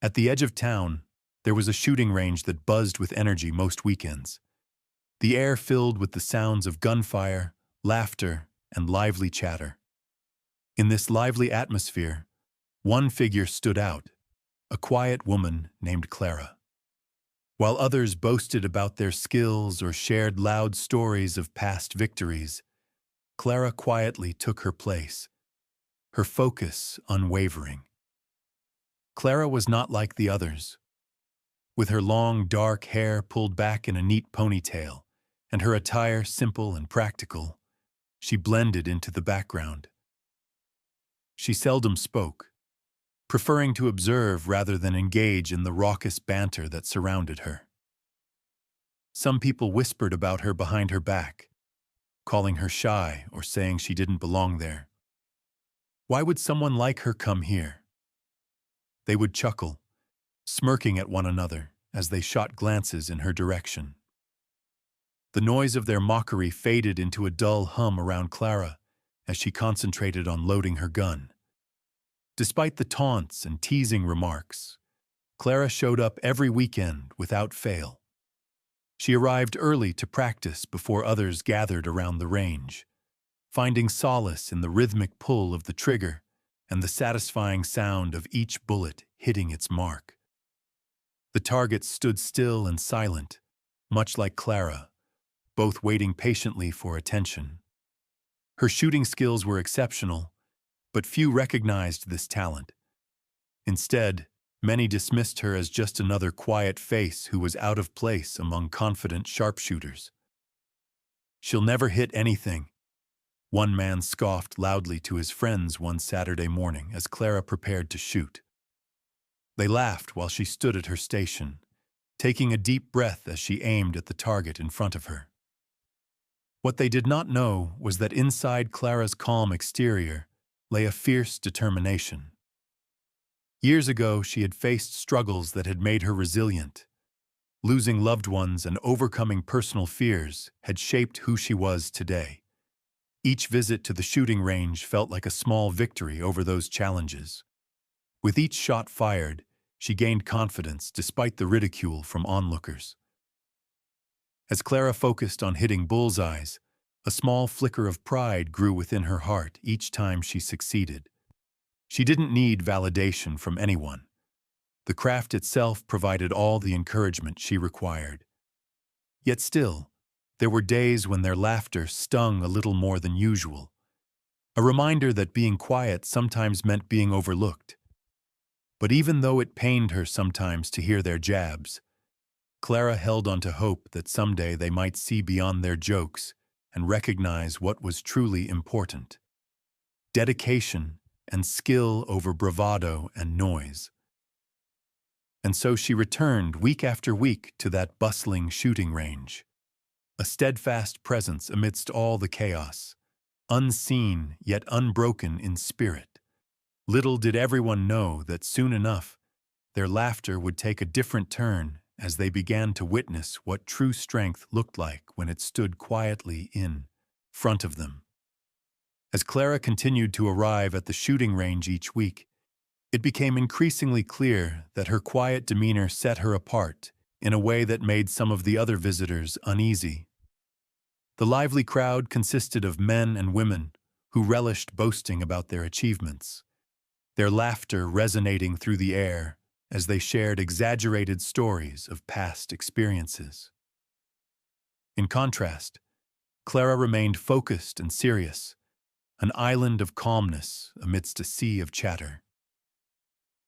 At the edge of town, there was a shooting range that buzzed with energy most weekends. The air filled with the sounds of gunfire, laughter, and lively chatter. In this lively atmosphere, one figure stood out, a quiet woman named Clara. While others boasted about their skills or shared loud stories of past victories, Clara quietly took her place, her focus unwavering. Clara was not like the others. With her long, dark hair pulled back in a neat ponytail, and her attire simple and practical, she blended into the background. She seldom spoke, preferring to observe rather than engage in the raucous banter that surrounded her. Some people whispered about her behind her back, calling her shy or saying she didn't belong there. Why would someone like her come here? They would chuckle, smirking at one another as they shot glances in her direction. The noise of their mockery faded into a dull hum around Clara as she concentrated on loading her gun. Despite the taunts and teasing remarks, Clara showed up every weekend without fail. She arrived early to practice before others gathered around the range, finding solace in the rhythmic pull of the trigger and the satisfying sound of each bullet hitting its mark. The targets stood still and silent, much like Clara, both waiting patiently for attention. Her shooting skills were exceptional, but few recognized this talent. Instead, many dismissed her as just another quiet face who was out of place among confident sharpshooters. "She'll never hit anything," one man scoffed loudly to his friends one Saturday morning as Clara prepared to shoot. They laughed while she stood at her station, taking a deep breath as she aimed at the target in front of her. What they did not know was that inside Clara's calm exterior lay a fierce determination. Years ago, she had faced struggles that had made her resilient. Losing loved ones and overcoming personal fears had shaped who she was today. Each visit to the shooting range felt like a small victory over those challenges. With each shot fired, she gained confidence despite the ridicule from onlookers. As Clara focused on hitting bullseyes, a small flicker of pride grew within her heart each time she succeeded. She didn't need validation from anyone. The craft itself provided all the encouragement she required. Yet still, there were days when their laughter stung a little more than usual, a reminder that being quiet sometimes meant being overlooked. But even though it pained her sometimes to hear their jabs, Clara held on to hope that someday they might see beyond their jokes and recognize what was truly important: dedication and skill over bravado and noise. And so she returned week after week to that bustling shooting range, a steadfast presence amidst all the chaos, unseen yet unbroken in spirit. Little did everyone know that soon enough, their laughter would take a different turn as they began to witness what true strength looked like when it stood quietly in front of them. As Clara continued to arrive at the shooting range each week, it became increasingly clear that her quiet demeanor set her apart in a way that made some of the other visitors uneasy. The lively crowd consisted of men and women who relished boasting about their achievements, their laughter resonating through the air as they shared exaggerated stories of past experiences. In contrast, Clara remained focused and serious, an island of calmness amidst a sea of chatter.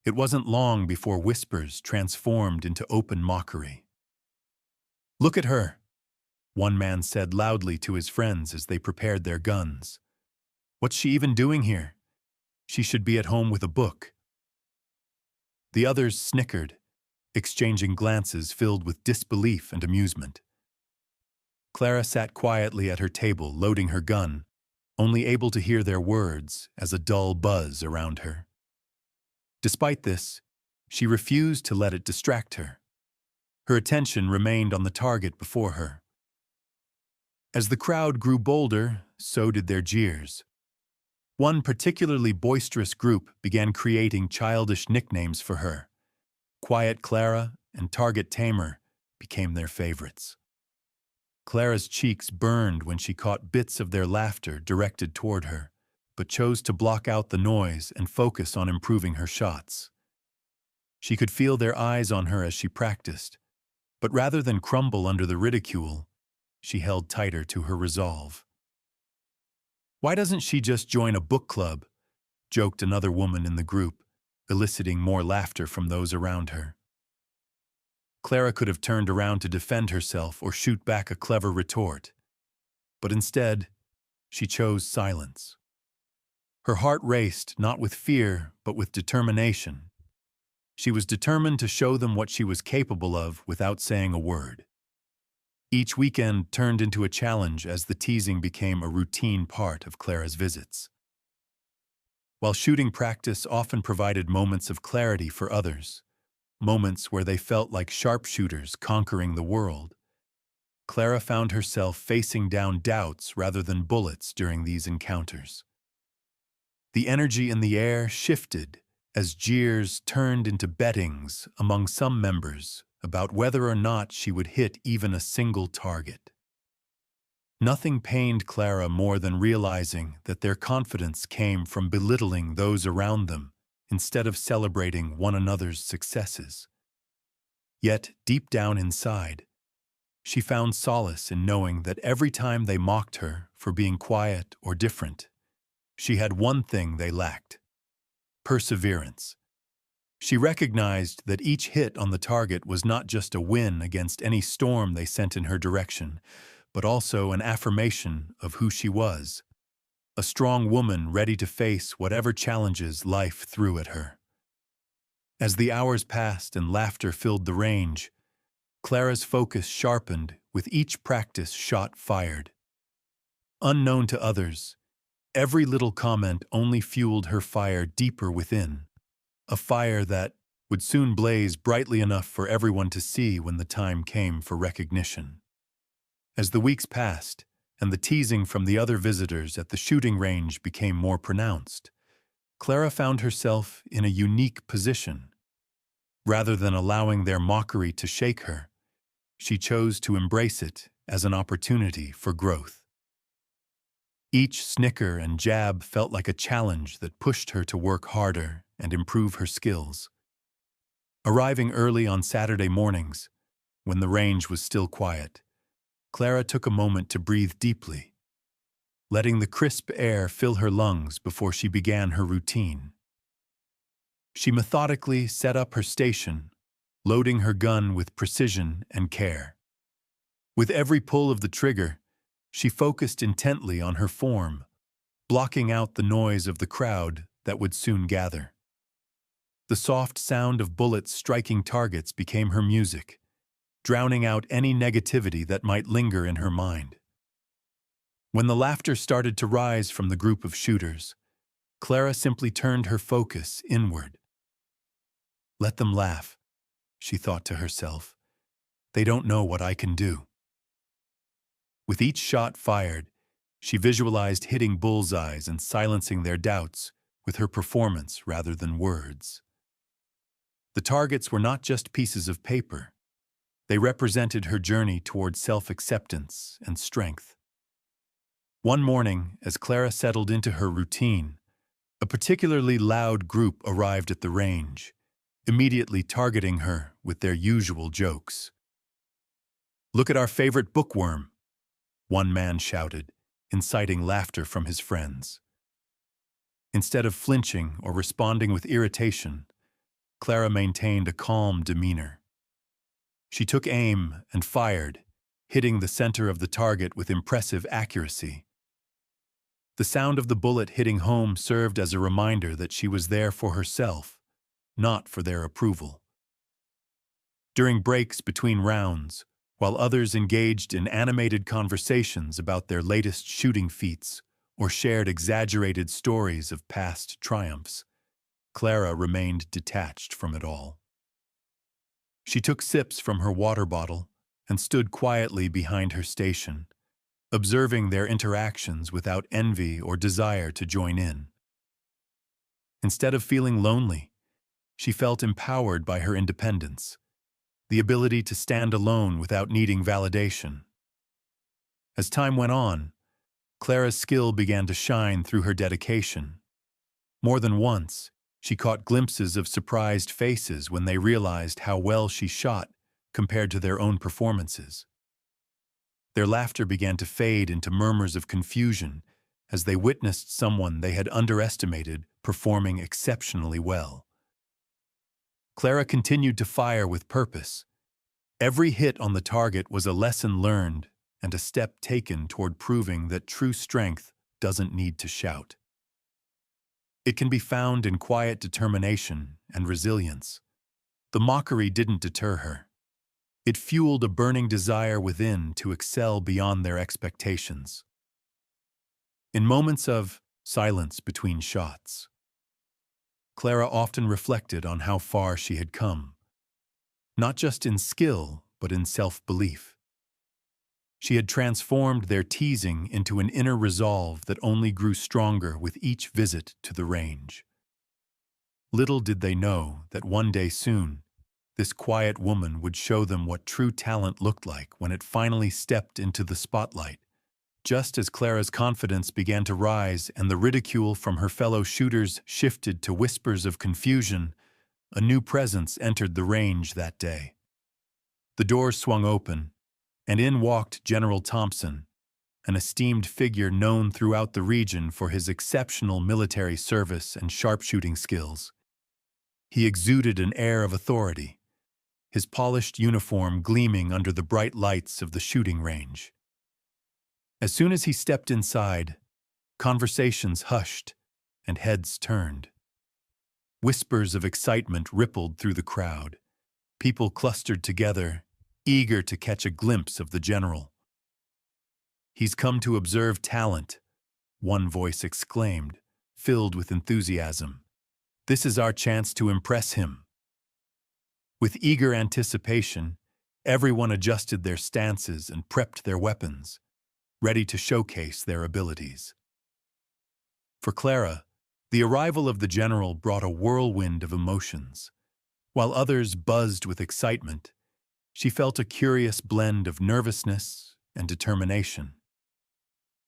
It wasn't long before whispers transformed into open mockery. "Look at her," one man said loudly to his friends as they prepared their guns. "What's she even doing here? She should be at home with a book." The others snickered, exchanging glances filled with disbelief and amusement. Clara sat quietly at her table, loading her gun, only able to hear their words as a dull buzz around her. Despite this, she refused to let it distract her. Her attention remained on the target before her. As the crowd grew bolder, so did their jeers. One particularly boisterous group began creating childish nicknames for her, Quiet Clara and Target Tamer became their favorites. Clara's cheeks burned when she caught bits of their laughter directed toward her, but chose to block out the noise and focus on improving her shots. She could feel their eyes on her as she practiced, but rather than crumble under the ridicule, she held tighter to her resolve. "Why doesn't she just join a book club?" joked another woman in the group, eliciting more laughter from those around her. Clara could have turned around to defend herself or shoot back a clever retort, but instead, she chose silence. Her heart raced not with fear, but with determination. She was determined to show them what she was capable of without saying a word. Each weekend turned into a challenge as the teasing became a routine part of Clara's visits. While shooting practice often provided moments of clarity for others, moments where they felt like sharpshooters conquering the world, Clara found herself facing down doubts rather than bullets during these encounters. The energy in the air shifted as jeers turned into bettings among some members about whether or not she would hit even a single target. Nothing pained Clara more than realizing that their confidence came from belittling those around them instead of celebrating one another's successes. Yet, deep down inside, she found solace in knowing that every time they mocked her for being quiet or different, she had one thing they lacked: perseverance. She recognized that each hit on the target was not just a win against any storm they sent in her direction, but also an affirmation of who she was, a strong woman ready to face whatever challenges life threw at her. As the hours passed and laughter filled the range, Clara's focus sharpened with each practice shot fired. Unknown to others, every little comment only fueled her fire deeper within, a fire that would soon blaze brightly enough for everyone to see when the time came for recognition. As the weeks passed, and the teasing from the other visitors at the shooting range became more pronounced, Clara found herself in a unique position. Rather than allowing their mockery to shake her, she chose to embrace it as an opportunity for growth. Each snicker and jab felt like a challenge that pushed her to work harder and improve her skills. Arriving early on Saturday mornings, when the range was still quiet, Clara took a moment to breathe deeply, letting the crisp air fill her lungs before she began her routine. She methodically set up her station, loading her gun with precision and care. With every pull of the trigger, she focused intently on her form, blocking out the noise of the crowd that would soon gather. The soft sound of bullets striking targets became her music, drowning out any negativity that might linger in her mind. When the laughter started to rise from the group of shooters, Clara simply turned her focus inward. "Let them laugh," she thought to herself. "They don't know what I can do." With each shot fired, she visualized hitting bullseyes and silencing their doubts with her performance rather than words. The targets were not just pieces of paper. They represented her journey toward self-acceptance and strength. One morning, as Clara settled into her routine, a particularly loud group arrived at the range, immediately targeting her with their usual jokes. "Look at our favorite bookworm," one man shouted, inciting laughter from his friends. Instead of flinching or responding with irritation, Clara maintained a calm demeanor. She took aim and fired, hitting the center of the target with impressive accuracy. The sound of the bullet hitting home served as a reminder that she was there for herself, not for their approval. During breaks between rounds, while others engaged in animated conversations about their latest shooting feats or shared exaggerated stories of past triumphs, Clara remained detached from it all. She took sips from her water bottle and stood quietly behind her station, observing their interactions without envy or desire to join in. Instead of feeling lonely, She felt empowered by her independence, the ability to stand alone without needing validation. As time went on, Clara's skill began to shine through her dedication. More than once, she caught glimpses of surprised faces when they realized how well she shot compared to their own performances. Their laughter began to fade into murmurs of confusion as they witnessed someone they had underestimated performing exceptionally well. Clara continued to fire with purpose. Every hit on the target was a lesson learned and a step taken toward proving that true strength doesn't need to shout. It can be found in quiet determination and resilience. The mockery didn't deter her. It fueled a burning desire within to excel beyond their expectations. In moments of silence between shots, Clara often reflected on how far she had come, not just in skill, but in self-belief. She had transformed their teasing into an inner resolve that only grew stronger with each visit to the range. Little did they know that one day soon, this quiet woman would show them what true talent looked like when it finally stepped into the spotlight. Just as Clara's confidence began to rise and the ridicule from her fellow shooters shifted to whispers of confusion, a new presence entered the range that day. The doors swung open, and in walked General Thompson, an esteemed figure known throughout the region for his exceptional military service and sharpshooting skills. He exuded an air of authority, his polished uniform gleaming under the bright lights of the shooting range. As soon as he stepped inside, conversations hushed and heads turned. Whispers of excitement rippled through the crowd. People clustered together, eager to catch a glimpse of the general. "He's come to observe talent," one voice exclaimed, filled with enthusiasm. "This is our chance to impress him." With eager anticipation, everyone adjusted their stances and prepped their weapons, ready to showcase their abilities. For Clara, the arrival of the general brought a whirlwind of emotions. While others buzzed with excitement, she felt a curious blend of nervousness and determination.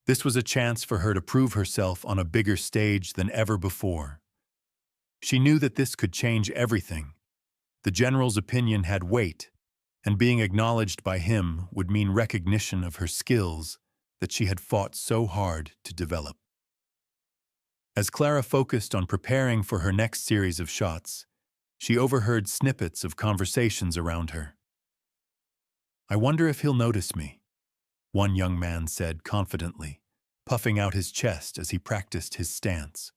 This was a chance for her to prove herself on a bigger stage than ever before. She knew that this could change everything. The general's opinion had weight, and being acknowledged by him would mean recognition of her skills that she had fought so hard to develop. As Clara focused on preparing for her next series of shots, she overheard snippets of conversations around her. "I wonder if he'll notice me," one young man said confidently, puffing out his chest as he practiced his stance.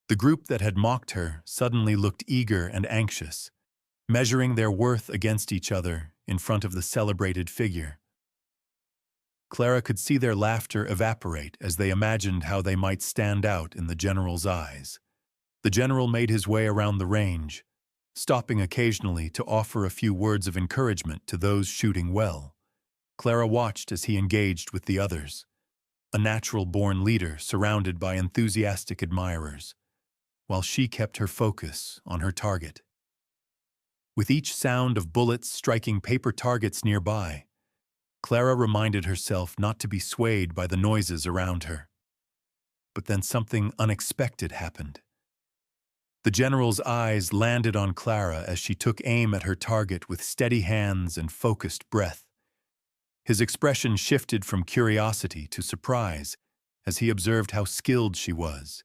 The group that had mocked her suddenly looked eager and anxious, measuring their worth against each other in front of the celebrated figure. Clara could see their laughter evaporate as they imagined how they might stand out in the general's eyes. The general made his way around the range, stopping occasionally to offer a few words of encouragement to those shooting well. Clara watched as he engaged with the others, a natural-born leader surrounded by enthusiastic admirers, while she kept her focus on her target. With each sound of bullets striking paper targets nearby, Clara reminded herself not to be swayed by the noises around her. But then something unexpected happened. The general's eyes landed on Clara as she took aim at her target with steady hands and focused breath. His expression shifted from curiosity to surprise as he observed how skilled she was.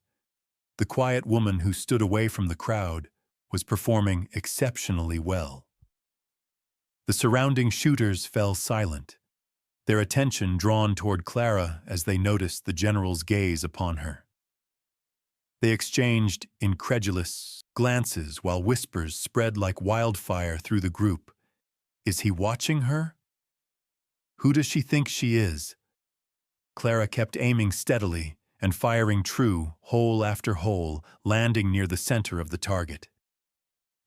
The quiet woman who stood away from the crowd was performing exceptionally well. The surrounding shooters fell silent, their attention drawn toward Clara as they noticed the general's gaze upon her. They exchanged incredulous glances while whispers spread like wildfire through the group. "Is he watching her? Who does she think she is?" Clara kept aiming steadily and firing true, hole after hole, landing near the center of the target.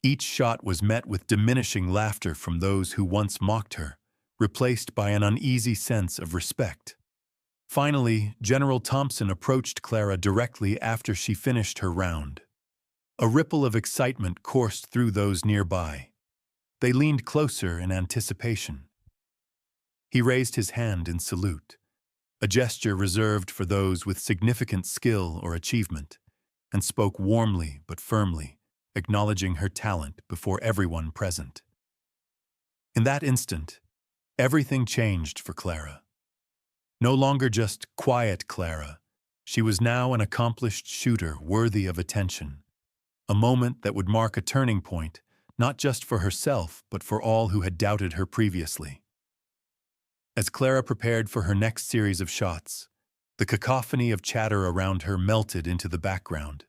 Each shot was met with diminishing laughter from those who once mocked her, replaced by an uneasy sense of respect. Finally, General Thompson approached Clara directly after she finished her round. A ripple of excitement coursed through those nearby. They leaned closer in anticipation. He raised his hand in salute, a gesture reserved for those with significant skill or achievement, and spoke warmly but firmly, acknowledging her talent before everyone present. In that instant, everything changed for Clara. No longer just quiet Clara, she was now an accomplished shooter worthy of attention, a moment that would mark a turning point, not just for herself but for all who had doubted her previously. As Clara prepared for her next series of shots, the cacophony of chatter around her melted into the background.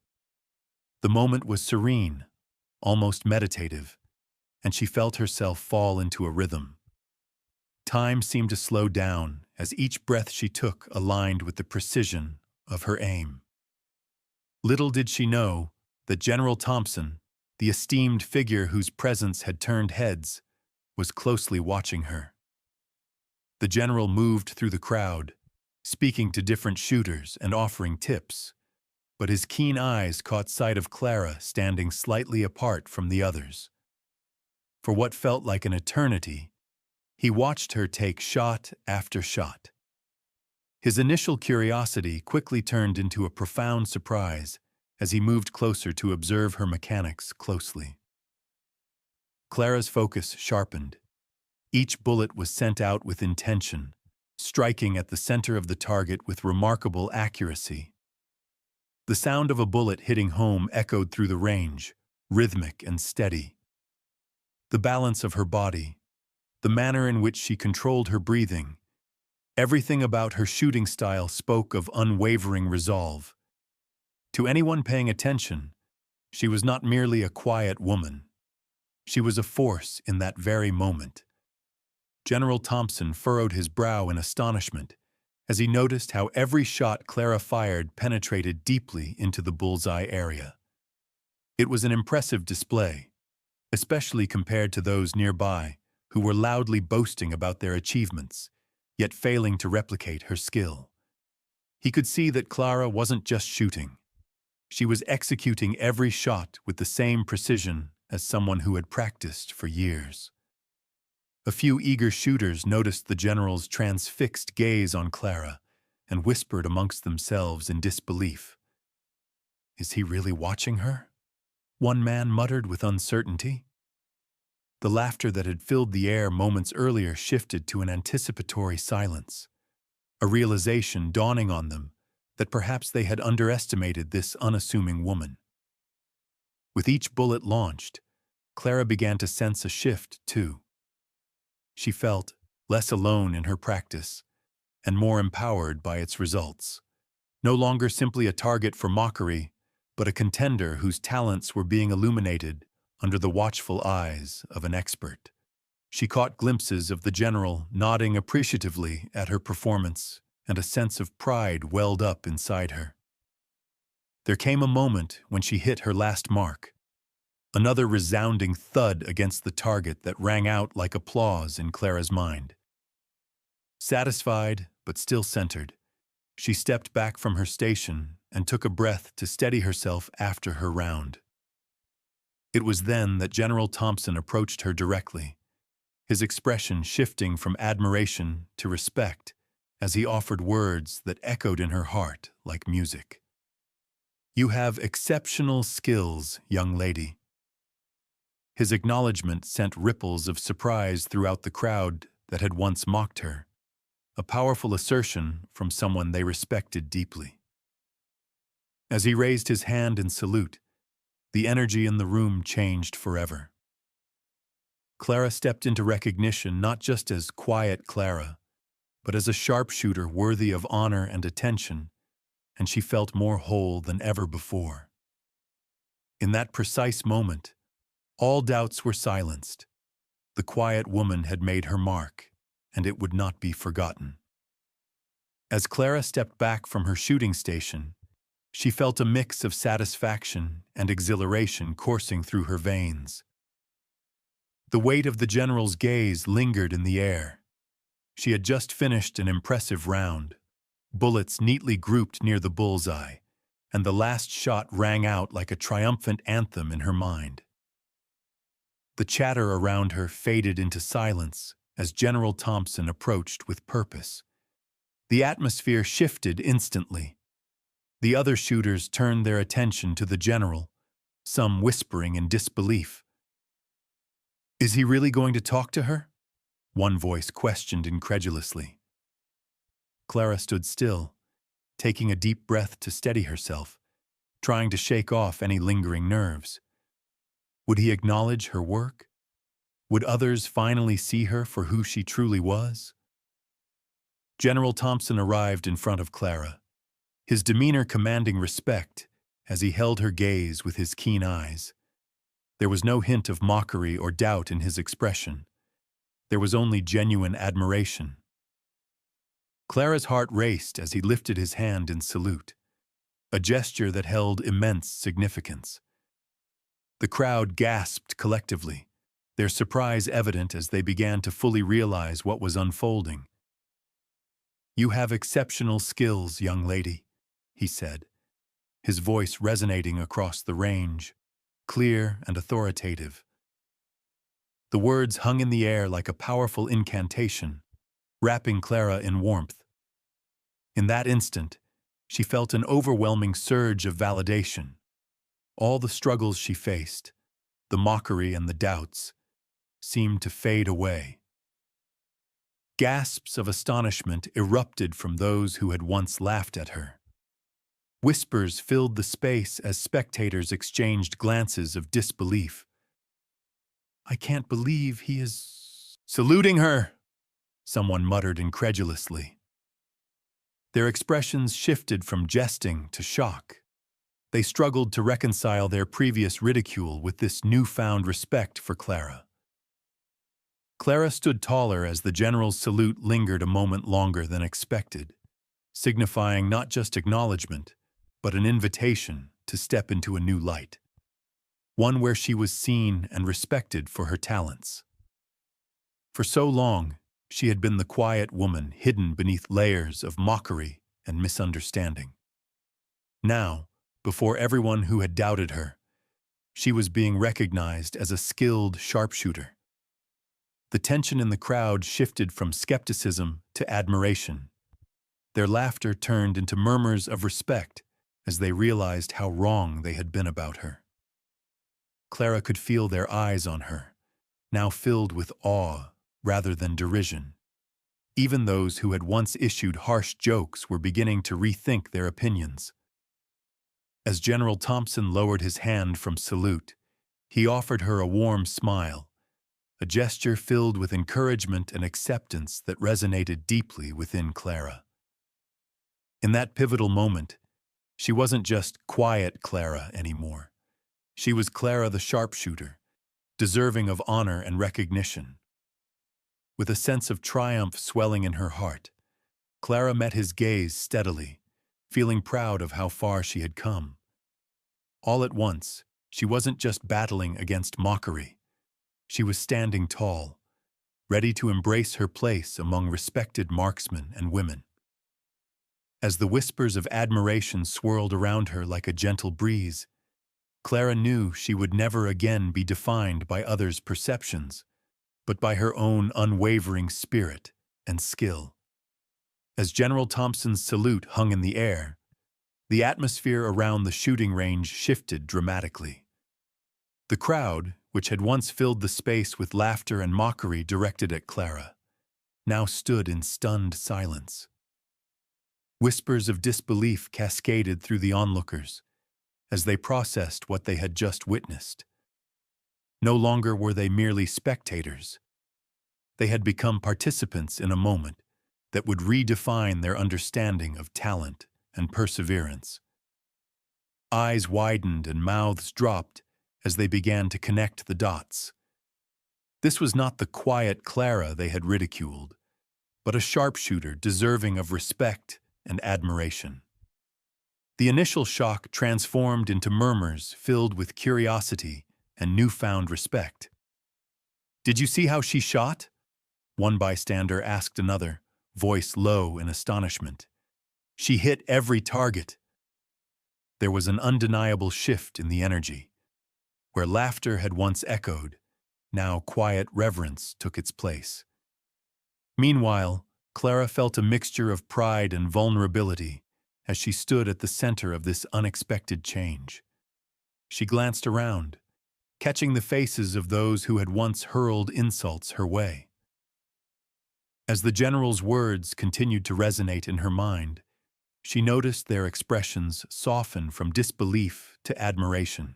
The moment was serene, almost meditative, and she felt herself fall into a rhythm. Time seemed to slow down as each breath she took aligned with the precision of her aim. Little did she know that General Thompson, the esteemed figure whose presence had turned heads, was closely watching her. The general moved through the crowd, speaking to different shooters and offering tips, but his keen eyes caught sight of Clara standing slightly apart from the others. For what felt like an eternity, he watched her take shot after shot. His initial curiosity quickly turned into a profound surprise as he moved closer to observe her mechanics closely. Clara's focus sharpened. Each bullet was sent out with intention, striking at the center of the target with remarkable accuracy. The sound of a bullet hitting home echoed through the range, rhythmic and steady. The balance of her body, the manner in which she controlled her breathing, everything about her shooting style spoke of unwavering resolve. To anyone paying attention, she was not merely a quiet woman. She was a force in that very moment. General Thompson furrowed his brow in astonishment as he noticed how every shot Clara fired penetrated deeply into the bullseye area. It was an impressive display, especially compared to those nearby who were loudly boasting about their achievements, yet failing to replicate her skill. He could see that Clara wasn't just shooting. She was executing every shot with the same precision as someone who had practiced for years. A few eager shooters noticed the general's transfixed gaze on Clara and whispered amongst themselves in disbelief. "Is he really watching her?" one man muttered with uncertainty. The laughter that had filled the air moments earlier shifted to an anticipatory silence, a realization dawning on them that perhaps they had underestimated this unassuming woman. With each bullet launched, Clara began to sense a shift, too. She felt less alone in her practice and more empowered by its results. No longer simply a target for mockery, but a contender whose talents were being illuminated under the watchful eyes of an expert. She caught glimpses of the general nodding appreciatively at her performance, and a sense of pride welled up inside her. There came a moment when she hit her last mark, another resounding thud against the target that rang out like applause in Clara's mind. Satisfied, but still centered, she stepped back from her station and took a breath to steady herself after her round. It was then that General Thompson approached her directly, his expression shifting from admiration to respect as he offered words that echoed in her heart like music. "You have exceptional skills, young lady." His acknowledgement sent ripples of surprise throughout the crowd that had once mocked her, a powerful assertion from someone they respected deeply. As he raised his hand in salute, the energy in the room changed forever. Clara stepped into recognition not just as quiet Clara, but as a sharpshooter worthy of honor and attention, and she felt more whole than ever before. In that precise moment, all doubts were silenced. The quiet woman had made her mark, and it would not be forgotten. As Clara stepped back from her shooting station, she felt a mix of satisfaction and exhilaration coursing through her veins. The weight of the general's gaze lingered in the air. She had just finished an impressive round, bullets neatly grouped near the bullseye, and the last shot rang out like a triumphant anthem in her mind. The chatter around her faded into silence as General Thompson approached with purpose. The atmosphere shifted instantly. The other shooters turned their attention to the general, some whispering in disbelief. "Is he really going to talk to her?" one voice questioned incredulously. Clara stood still, taking a deep breath to steady herself, trying to shake off any lingering nerves. Would he acknowledge her work? Would others finally see her for who she truly was? General Thompson arrived in front of Clara, his demeanor commanding respect as he held her gaze with his keen eyes. There was no hint of mockery or doubt in his expression. There was only genuine admiration. Clara's heart raced as he lifted his hand in salute, a gesture that held immense significance. The crowd gasped collectively, their surprise evident as they began to fully realize what was unfolding. "You have exceptional skills, young lady," he said, his voice resonating across the range, clear and authoritative. The words hung in the air like a powerful incantation, wrapping Clara in warmth. In that instant, she felt an overwhelming surge of validation. All the struggles she faced, the mockery and the doubts, seemed to fade away. Gasps of astonishment erupted from those who had once laughed at her. Whispers filled the space as spectators exchanged glances of disbelief. "I can't believe he is saluting her," someone muttered incredulously. Their expressions shifted from jesting to shock. They struggled to reconcile their previous ridicule with this newfound respect for Clara. Clara stood taller as the general's salute lingered a moment longer than expected, signifying not just acknowledgement, but an invitation to step into a new light, one where she was seen and respected for her talents. For so long, she had been the quiet woman hidden beneath layers of mockery and misunderstanding. Now, before everyone who had doubted her, she was being recognized as a skilled sharpshooter. The tension in the crowd shifted from skepticism to admiration. Their laughter turned into murmurs of respect as they realized how wrong they had been about her. Clara could feel their eyes on her, now filled with awe rather than derision. Even those who had once issued harsh jokes were beginning to rethink their opinions. As General Thompson lowered his hand from salute, he offered her a warm smile, a gesture filled with encouragement and acceptance that resonated deeply within Clara. In that pivotal moment, she wasn't just quiet Clara anymore. She was Clara the sharpshooter, deserving of honor and recognition. With a sense of triumph swelling in her heart, Clara met his gaze steadily, feeling proud of how far she had come. All at once, she wasn't just battling against mockery. She was standing tall, ready to embrace her place among respected marksmen and women. As the whispers of admiration swirled around her like a gentle breeze, Clara knew she would never again be defined by others' perceptions, but by her own unwavering spirit and skill. As General Thompson's salute hung in the air, the atmosphere around the shooting range shifted dramatically. The crowd, which had once filled the space with laughter and mockery directed at Clara, now stood in stunned silence. Whispers of disbelief cascaded through the onlookers as they processed what they had just witnessed. No longer were they merely spectators. They had become participants in a moment that would redefine their understanding of talent and perseverance. Eyes widened and mouths dropped as they began to connect the dots. This was not the quiet Clara they had ridiculed, but a sharpshooter deserving of respect and admiration. The initial shock transformed into murmurs filled with curiosity and newfound respect. "Did you see how she shot?" one bystander asked another, voice low in astonishment. "She hit every target." There was an undeniable shift in the energy. Where laughter had once echoed, now quiet reverence took its place. Meanwhile, Clara felt a mixture of pride and vulnerability as she stood at the center of this unexpected change. She glanced around, catching the faces of those who had once hurled insults her way. As the general's words continued to resonate in her mind, she noticed their expressions soften from disbelief to admiration.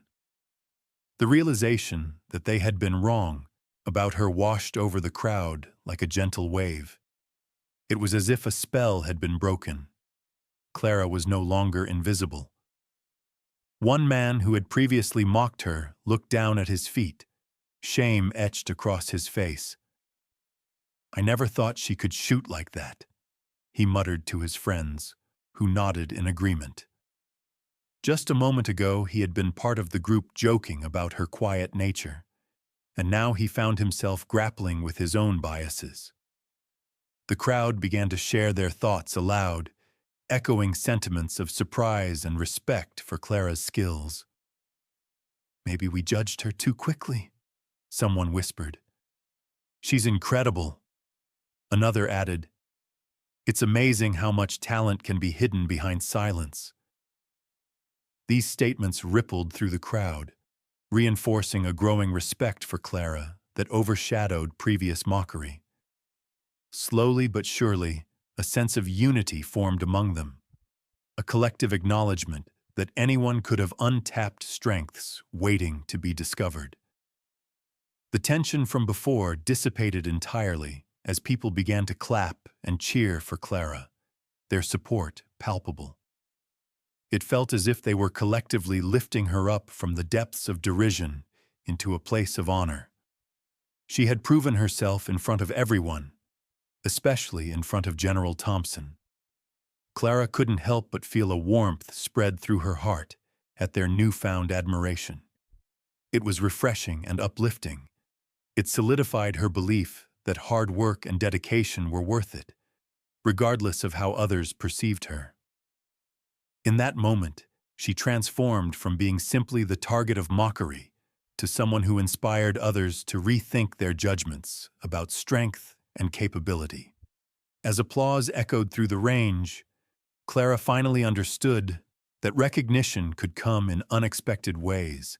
The realization that they had been wrong about her washed over the crowd like a gentle wave. It was as if a spell had been broken. Clara was no longer invisible. One man who had previously mocked her looked down at his feet, shame etched across his face. "I never thought she could shoot like that," he muttered to his friends, who nodded in agreement. Just a moment ago, he had been part of the group joking about her quiet nature, and now he found himself grappling with his own biases. The crowd began to share their thoughts aloud, echoing sentiments of surprise and respect for Clara's skills. "Maybe we judged her too quickly," someone whispered. "She's incredible," another added. "It's amazing how much talent can be hidden behind silence." These statements rippled through the crowd, reinforcing a growing respect for Clara that overshadowed previous mockery. Slowly but surely, a sense of unity formed among them, a collective acknowledgement that anyone could have untapped strengths waiting to be discovered. The tension from before dissipated entirely as people began to clap and cheer for Clara, their support palpable. It felt as if they were collectively lifting her up from the depths of derision into a place of honor. She had proven herself in front of everyone, especially in front of General Thompson. Clara couldn't help but feel a warmth spread through her heart at their newfound admiration. It was refreshing and uplifting. It solidified her belief that hard work and dedication were worth it, regardless of how others perceived her. In that moment, she transformed from being simply the target of mockery to someone who inspired others to rethink their judgments about strength and capability. As applause echoed through the range, Clara finally understood that recognition could come in unexpected ways,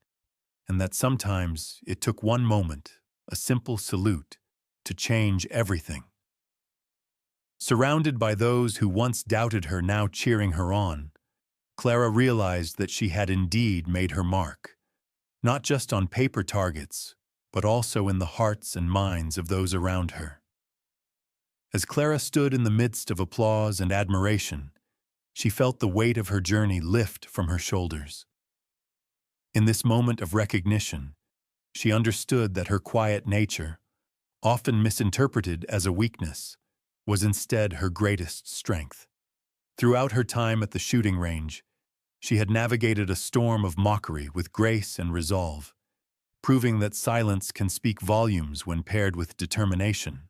and that sometimes it took one moment, a simple salute, to change everything. Surrounded by those who once doubted her now cheering her on, Clara realized that she had indeed made her mark, not just on paper targets, but also in the hearts and minds of those around her. As Clara stood in the midst of applause and admiration, she felt the weight of her journey lift from her shoulders. In this moment of recognition, she understood that her quiet nature, often misinterpreted as a weakness, was instead her greatest strength. Throughout her time at the shooting range, she had navigated a storm of mockery with grace and resolve, proving that silence can speak volumes when paired with determination.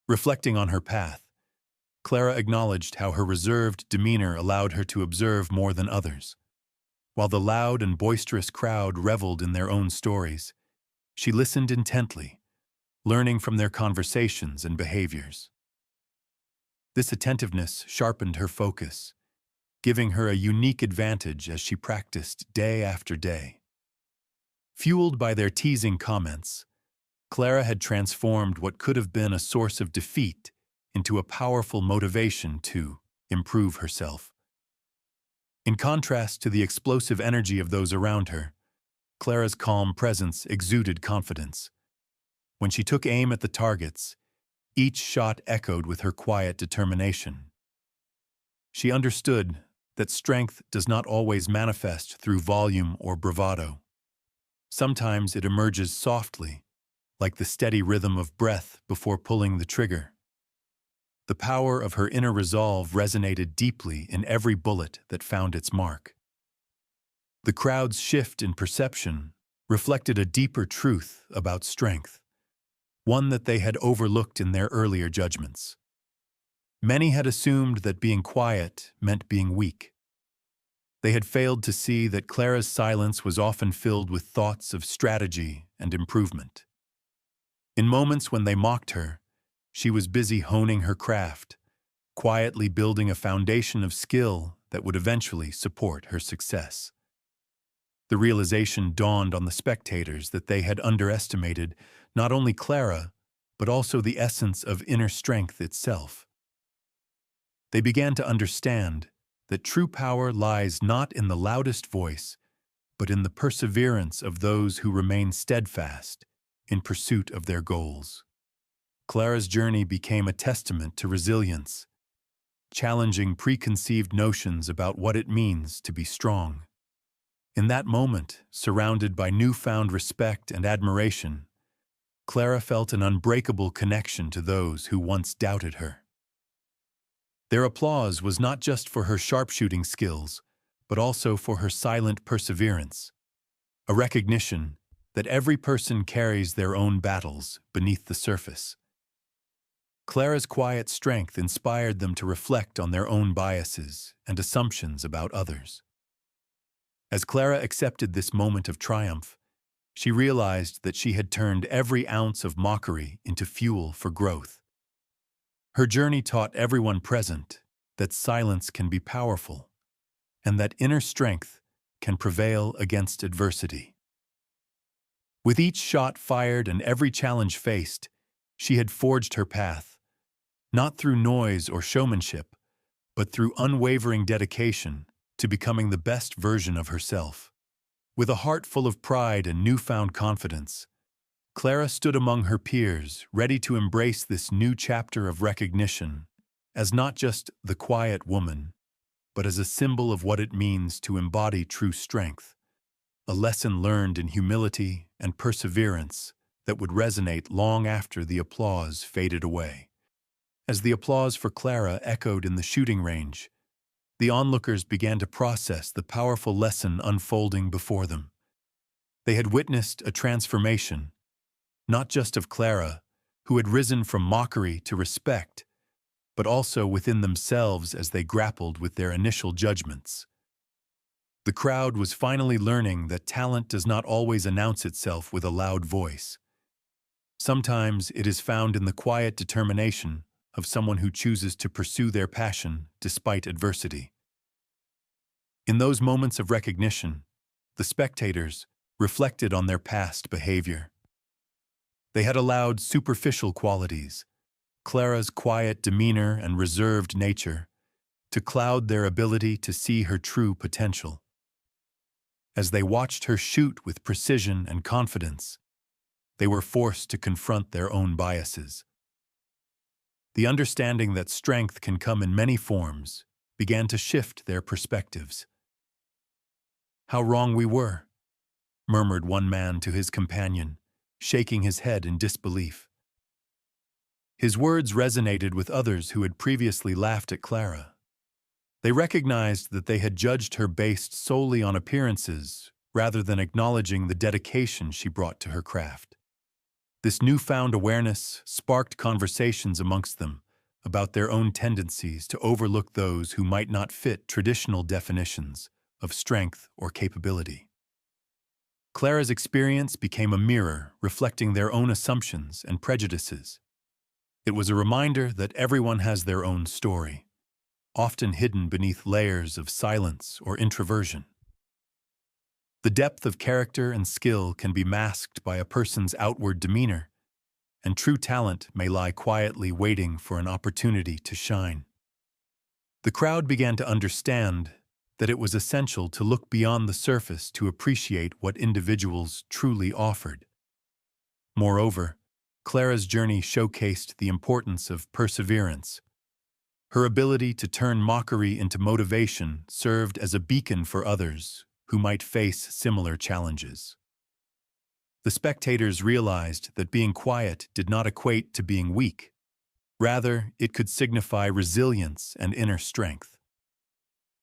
Reflecting on her path, Clara acknowledged how her reserved demeanor allowed her to observe more than others. While the loud and boisterous crowd reveled in their own stories, she listened intently, learning from their conversations and behaviors. This attentiveness sharpened her focus, giving her a unique advantage as she practiced day after day. Fueled by their teasing comments, Clara had transformed what could have been a source of defeat into a powerful motivation to improve herself. In contrast to the explosive energy of those around her, Clara's calm presence exuded confidence. When she took aim at the targets, each shot echoed with her quiet determination. She understood that strength does not always manifest through volume or bravado. Sometimes it emerges softly, like the steady rhythm of breath before pulling the trigger. The power of her inner resolve resonated deeply in every bullet that found its mark. The crowd's shift in perception reflected a deeper truth about strength, one that they had overlooked in their earlier judgments. Many had assumed that being quiet meant being weak. They had failed to see that Clara's silence was often filled with thoughts of strategy and improvement. In moments when they mocked her, she was busy honing her craft, quietly building a foundation of skill that would eventually support her success. The realization dawned on the spectators that they had underestimated not only Clara, but also the essence of inner strength itself. They began to understand that true power lies not in the loudest voice, but in the perseverance of those who remain steadfast in pursuit of their goals. Clara's journey became a testament to resilience, challenging preconceived notions about what it means to be strong. In that moment, surrounded by newfound respect and admiration, Clara felt an unbreakable connection to those who once doubted her. Their applause was not just for her sharpshooting skills, but also for her silent perseverance, a recognition that every person carries their own battles beneath the surface. Clara's quiet strength inspired them to reflect on their own biases and assumptions about others. As Clara accepted this moment of triumph, she realized that she had turned every ounce of mockery into fuel for growth. Her journey taught everyone present that silence can be powerful, and that inner strength can prevail against adversity. With each shot fired and every challenge faced, she had forged her path, not through noise or showmanship, but through unwavering dedication to becoming the best version of herself. With a heart full of pride and newfound confidence, Clara stood among her peers, ready to embrace this new chapter of recognition as not just the quiet woman, but as a symbol of what it means to embody true strength, a lesson learned in humility and perseverance that would resonate long after the applause faded away. As the applause for Clara echoed in the shooting range, the onlookers began to process the powerful lesson unfolding before them. They had witnessed a transformation, not just of Clara, who had risen from mockery to respect, but also within themselves as they grappled with their initial judgments. The crowd was finally learning that talent does not always announce itself with a loud voice. Sometimes it is found in the quiet determination of someone who chooses to pursue their passion despite adversity. In those moments of recognition, the spectators reflected on their past behavior. They had allowed superficial qualities, Clara's quiet demeanor and reserved nature, to cloud their ability to see her true potential. As they watched her shoot with precision and confidence, they were forced to confront their own biases. The understanding that strength can come in many forms began to shift their perspectives. "How wrong we were," murmured one man to his companion, shaking his head in disbelief. His words resonated with others who had previously laughed at Clara. They recognized that they had judged her based solely on appearances rather than acknowledging the dedication she brought to her craft. This newfound awareness sparked conversations amongst them about their own tendencies to overlook those who might not fit traditional definitions of strength or capability. Clara's experience became a mirror reflecting their own assumptions and prejudices. It was a reminder that everyone has their own story, often hidden beneath layers of silence or introversion. The depth of character and skill can be masked by a person's outward demeanor, and true talent may lie quietly waiting for an opportunity to shine. The crowd began to understand that it was essential to look beyond the surface to appreciate what individuals truly offered. Moreover, Clara's journey showcased the importance of perseverance. Her ability to turn mockery into motivation served as a beacon for others who might face similar challenges. The spectators realized that being quiet did not equate to being weak. Rather, it could signify resilience and inner strength.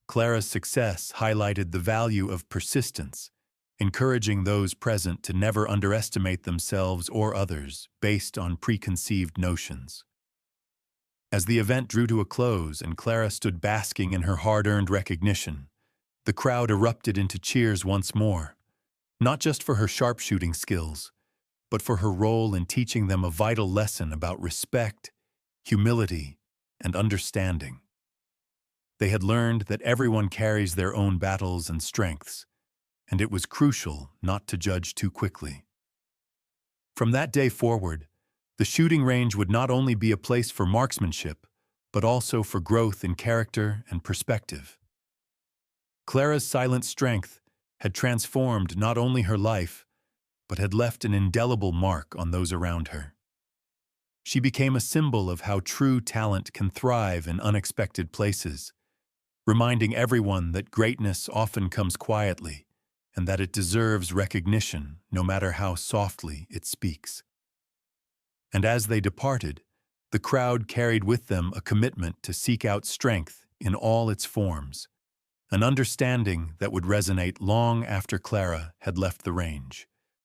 Clara's success highlighted the value of persistence, encouraging those present to never underestimate themselves or others based on preconceived notions. As the event drew to a close and Clara stood basking in her hard-earned recognition, The crowd erupted into cheers once more, not just for her sharpshooting skills, but for her role in teaching them a vital lesson about respect, humility, and understanding. They had learned that everyone carries their own battles and strengths, and it was crucial not to judge too quickly. From that day forward, the shooting range would not only be a place for marksmanship, but also for growth in character and perspective. Clara's silent strength had transformed not only her life, but had left an indelible mark on those around her. She became a symbol of how true talent can thrive in unexpected places, reminding everyone that greatness often comes quietly and that it deserves recognition no matter how softly it speaks. And as they departed, the crowd carried with them a commitment to seek out strength in all its forms, an understanding that would resonate long after Clara had left the range.